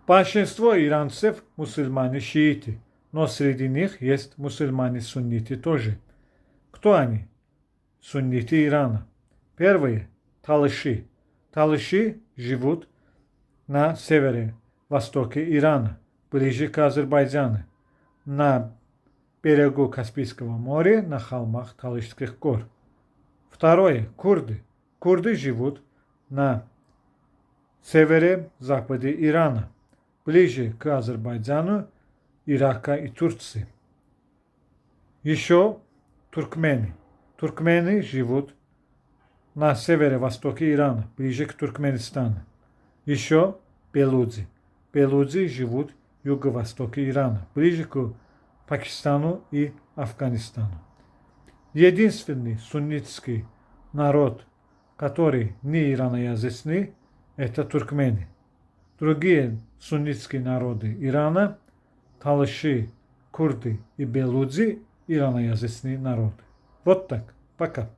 Большинство иранцев мусульмане-шииты, но среди них есть мусульмане-сунниты тоже. Кто они? Сунниты Ирана. Первые – талыши. Талыши живут на севере, востоке Ирана, ближе к Азербайджану, на берегу Каспийского моря, на холмах Талышских гор. Второе – курды. Курды живут на севере-западе Ирана, ближе к Азербайджану, Ирака и Турции. Еще туркмены. Туркмены живут на северо-востоке Ирана, ближе к Туркменистану. Еще белуджи. Белуджи живут в юго-востоке Ирана, ближе к Пакистану и Афганистану. Единственный суннитский народ, который не ираноязычный, это туркмены. Другие суннитские народы Ирана, талыши, курды и белуджи, ираноязычные народы. Вот так. Пока.